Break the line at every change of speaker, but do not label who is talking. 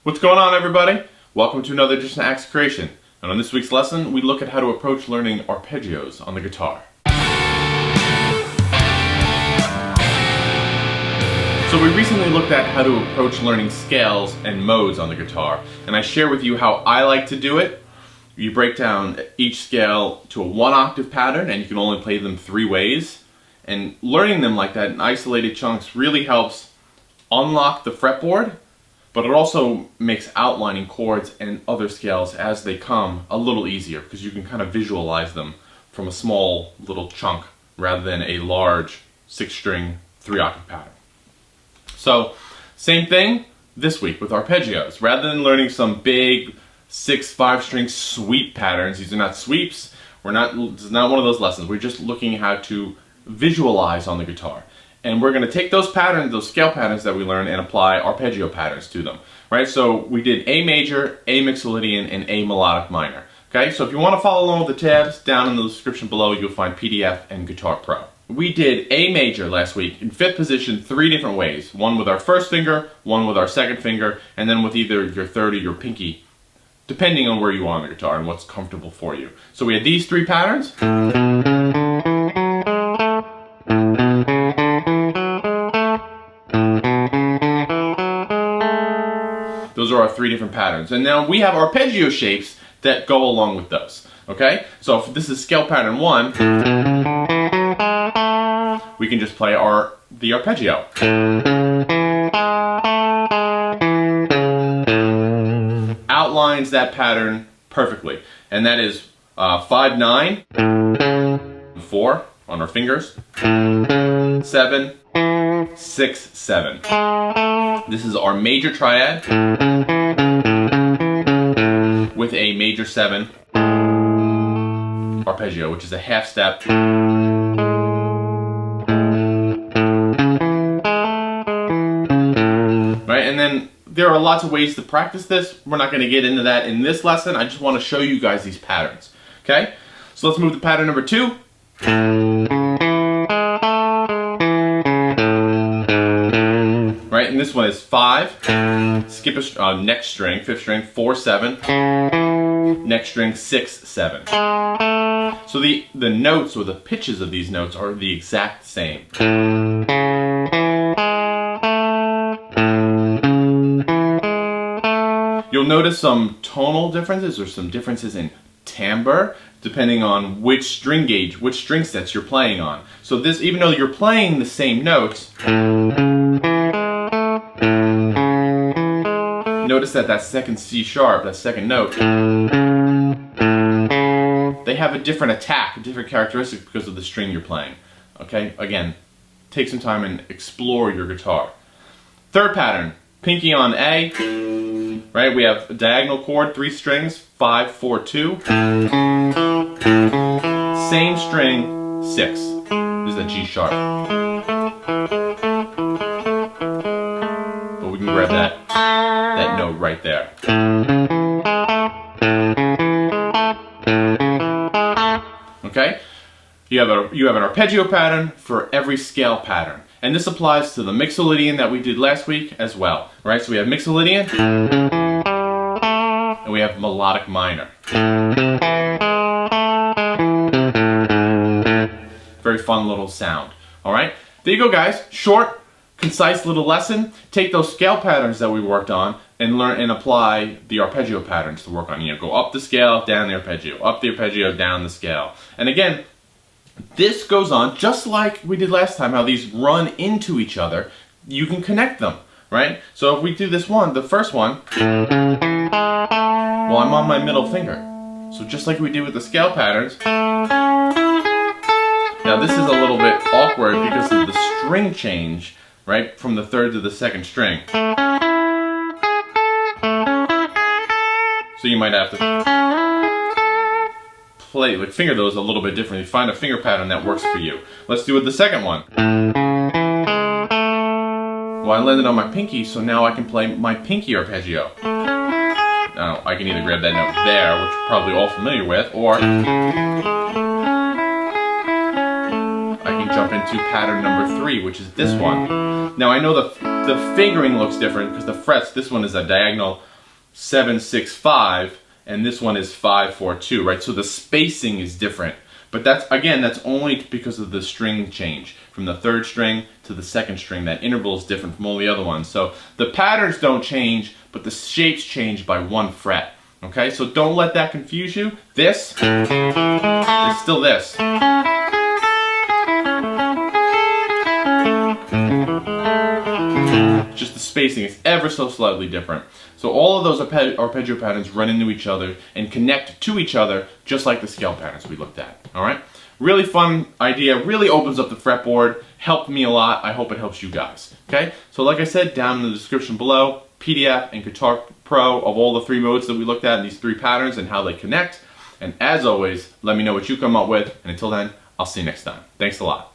What's going on, everybody? Welcome to another edition of Axe Creation. And on this week's lesson, we look at how to approach learning arpeggios on the guitar. So we recently looked at how to approach learning scales and modes on the guitar, and I share with you how I like to do it. You break down each scale to a 1-octave pattern, and you can only play them 3 ways. And learning them like that in isolated chunks really helps unlock the fretboard, but it also makes outlining chords and other scales as they come a little easier because you can kind of visualize them from a small little chunk rather than a large 6-string 3-octave pattern. So, same thing this week with arpeggios. Rather than learning some big 5-string sweep patterns, these are not sweeps. This is not one of those lessons. We're just looking at how to visualize on the guitar. And we're going to take those patterns, those scale patterns that we learned, and apply arpeggio patterns to them. Right? So we did A major, A mixolydian, and A melodic minor. Okay? So if you want to follow along with the tabs, down in the description below you'll find PDF and Guitar Pro. We did A major last week in 5th position 3 different ways. One with our first finger, one with our second finger, and then with either your third or your pinky, depending on where you are on the guitar and what's comfortable for you. So we had these 3 patterns. Those are our 3 different patterns. And now we have arpeggio shapes that go along with those. Okay? So if this is scale pattern 1, we can just play the arpeggio. Outlines that pattern perfectly. And that is 5, 9, 4 on our fingers, 7, 6, 7. This is our major triad with a major 7 arpeggio, which is a half step. Right, and then there are lots of ways to practice this. We're not going to get into that in this lesson. I just want to show you guys these patterns. Okay, so let's move to pattern number 2. Right, and this one is 5, skip a next string, 5th string, 4, 7, next string, 6, 7. So the notes or the pitches of these notes are the exact same. You'll notice some tonal differences or some differences in timbre depending on which string gauge, which string sets you're playing on. So this, even though you're playing the same notes, notice that second C sharp, that second note, they have a different attack, a different characteristic because of the string you're playing. Okay, again, take some time and explore your guitar. 3rd pattern, pinky on A. Right, we have a diagonal chord, 3 strings, 5, 4, 2. Same string, 6. This is a G sharp. But we can grab that note right there. Okay? You have an arpeggio pattern for every scale pattern. And this applies to the mixolydian that we did last week as well. Right? So we have mixolydian and we have melodic minor. Very fun little sound. Alright? There you go, guys. Short, concise little lesson. Take those scale patterns that we worked on and learn and apply the arpeggio patterns to work on. You know, go up the scale, down the arpeggio, up the arpeggio, down the scale. And again, this goes on just like we did last time, how these run into each other. You can connect them, right? So if we do this one, the first one, well, I'm on my middle finger. So just like we did with the scale patterns. Now this is a little bit awkward because of the string change, right? From the 3rd to the 2nd string. So you might have to finger those a little bit differently. Find a finger pattern that works for you. Let's do it the second one. Well, I landed on my pinky, so now I can play my pinky arpeggio. Now, I can either grab that note there, which you're probably all familiar with, or I can jump into pattern number 3, which is this one. Now, I know the fingering looks different because the frets, this one is a diagonal 7-6-5, and this one is 5-4-2, right? So the spacing is different. But that's only because of the string change. From the third string to the second string, that interval is different from all the other ones. So the patterns don't change, but the shapes change by 1 fret. Okay, so don't let that confuse you. This is still this. Just the spacing is ever so slightly different. So all of those arpeggio patterns run into each other and connect to each other just like the scale patterns we looked at. Alright? Really fun idea, really opens up the fretboard, helped me a lot. I hope it helps you guys. Okay? So like I said, down in the description below, PDF and Guitar Pro of all the 3 modes that we looked at and these 3 patterns and how they connect. And as always, let me know what you come up with. And until then, I'll see you next time. Thanks a lot.